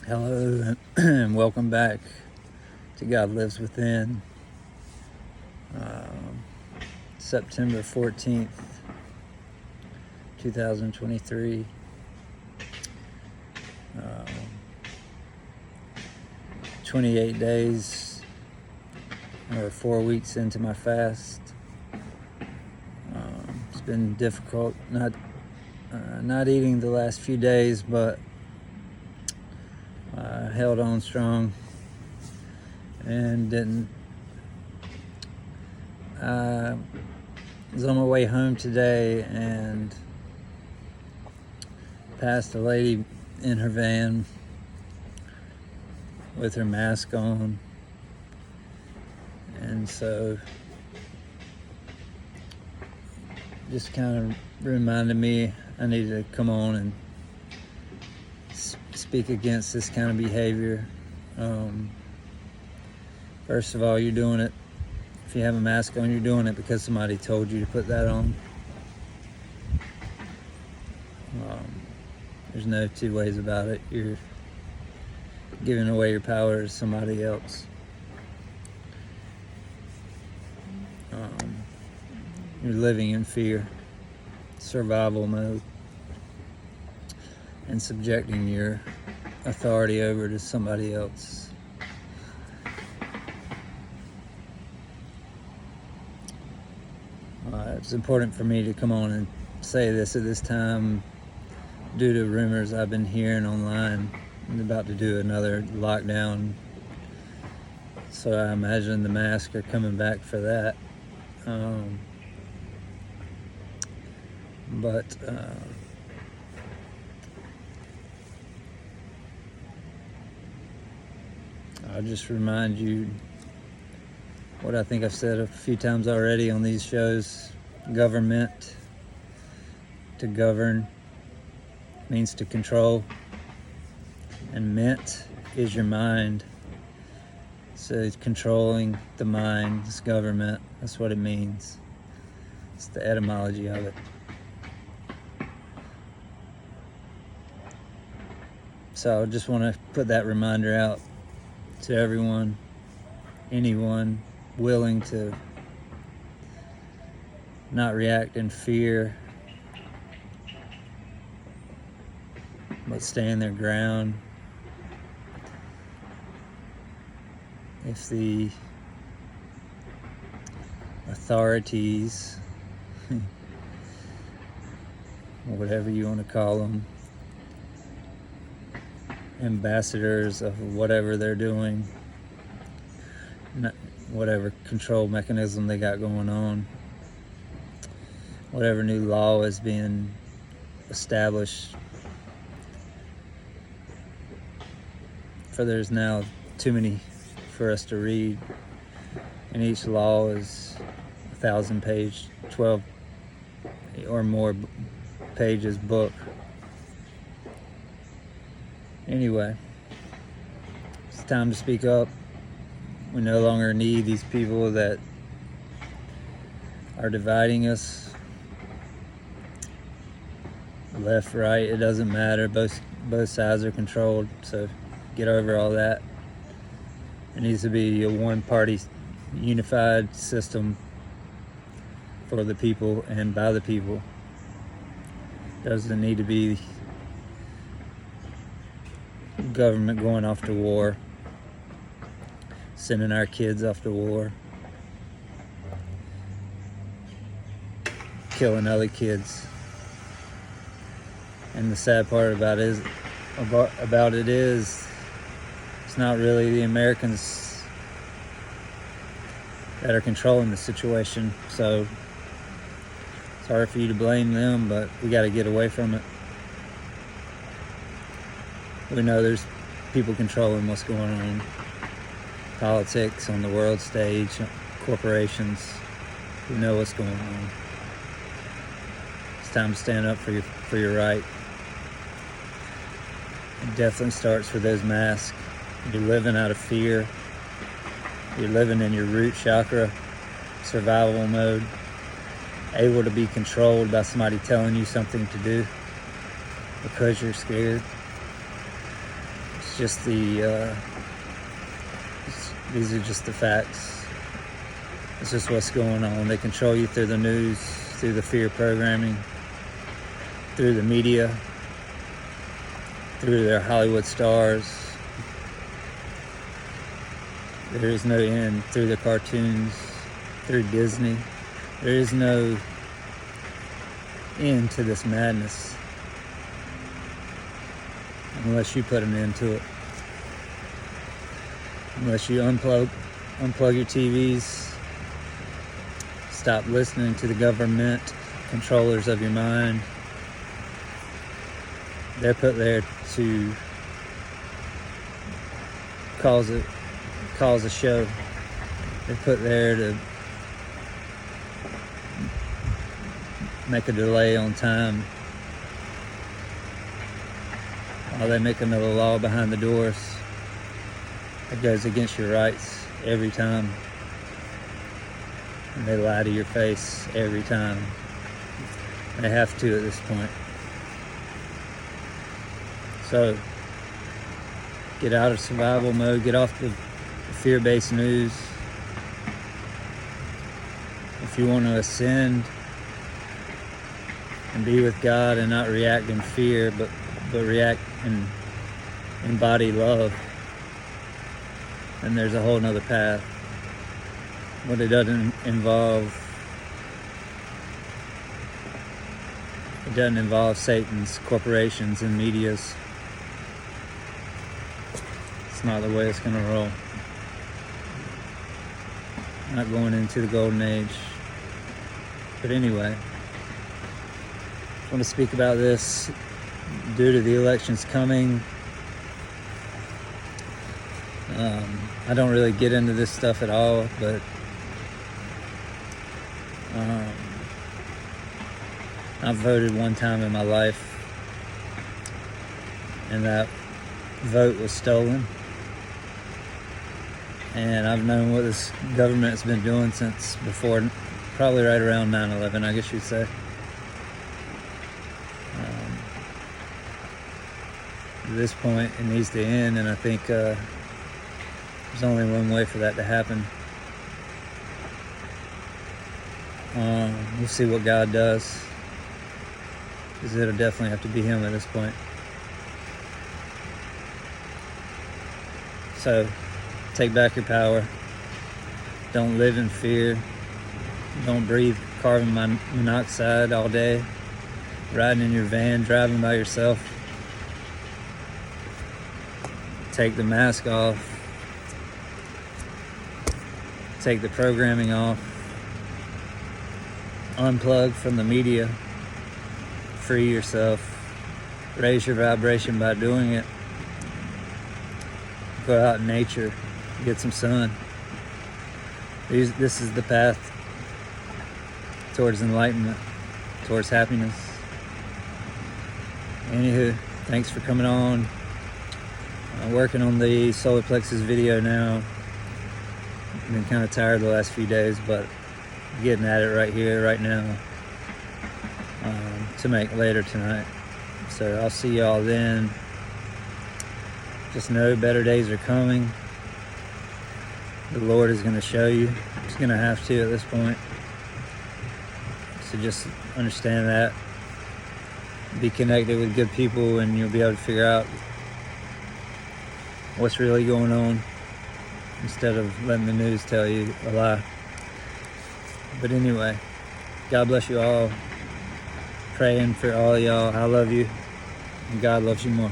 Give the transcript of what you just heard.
Hello and welcome back to God Lives Within. September 14th, 2023. 28 days or 4 weeks into my fast. It's been difficult not eating the last few days, but held on strong and didn't. I was on my way home today and passed a lady in her van with her mask on, and so just kind of reminded me I needed to come on and speak against this kind of behavior. First of all, you're doing it, if you have a mask on, you're doing it because somebody told you to put that on. There's no two ways about it. You're giving away your power to somebody else. You're living in fear, survival mode, and subjecting your authority over to somebody else. It's important for me to come on and say this at this time due to rumors I've been hearing online. I'm about to do another lockdown, so I imagine the masks are coming back for that. But I'll just remind you what I think I've said a few times already on these shows. Government, to govern, means to control, and ment is your mind. So it's controlling the mind, it's government, that's what it means. It's the etymology of it. So I just want to put that reminder out to everyone, anyone willing to not react in fear, but stand their ground. If the authorities, whatever you want to call them, ambassadors of whatever they're doing, whatever control mechanism they got going on, whatever new law is being established, for there's now too many for us to read, and each law is 1,000-page, 12 or more pages book. Anyway, it's time to speak up. We no longer need these people that are dividing us. Left, right, it doesn't matter. Both sides are controlled, so get over all that. It needs to be a one-party, unified system for the people and by the people. Doesn't need to be government going off to war, sending our kids off to war, killing other kids. And the sad part about it is it's not really the Americans that are controlling the situation. So it's hard for you to blame them, but we got to get away from it. We know there's people controlling what's going on. Politics on the world stage, corporations. We know what's going on. It's time to stand up for your right. It definitely starts with those masks. You're living out of fear. You're living in your root chakra, survival mode, able to be controlled by somebody telling you something to do because you're scared. It's just these are just the facts. It's just what's going on. They control you through the news, through the fear programming, through the media, through their Hollywood stars. There is no end, through the cartoons, through Disney. There is no end to this madness unless you put an end to it. Unless you unplug your TVs, stop listening to the government controllers of your mind. They're put there to cause a show. They're put there to make a delay on time while they make another law behind the doors that goes against your rights every time. And they lie to your face every time. They have to at this point. So get out of survival mode, get off the fear-based news. If you want to ascend and be with God and not react in fear, but react and embody love, then there's a whole nother path. But it doesn't involve Satan's corporations and medias. It's not the way it's going to roll. Not going into the golden age. But anyway, I want to speak about this due to the elections coming. I don't really get into this stuff at all, but I've voted one time in my life, and that vote was stolen. And I've known what this government's been doing since before, probably right around 9/11, I guess you'd say. At this point, it needs to end, and I think there's only one way for that to happen. We'll see what God does, because it'll definitely have to be Him at this point. So, take back your power. Don't live in fear. Don't breathe carbon monoxide all day. Riding in your van, driving by yourself. Take the mask off. Take the programming off. Unplug from the media. Free yourself. Raise your vibration by doing it. Go out in nature. Get some sun. This is the path towards enlightenment, towards happiness. Anywho, thanks for coming on. I'm working on the solar plexus video now. I've been kind of tired the last few days, but getting at it right here, right now, to make later tonight. So I'll see y'all then. Just know better days are coming. The Lord is going to show you. He's going to have to at this point. So just understand that. Be connected with good people, and you'll be able to figure out what's really going on instead of letting the news tell you a lie. But anyway, God bless you all. Praying for all y'all. I love you, and God loves you more.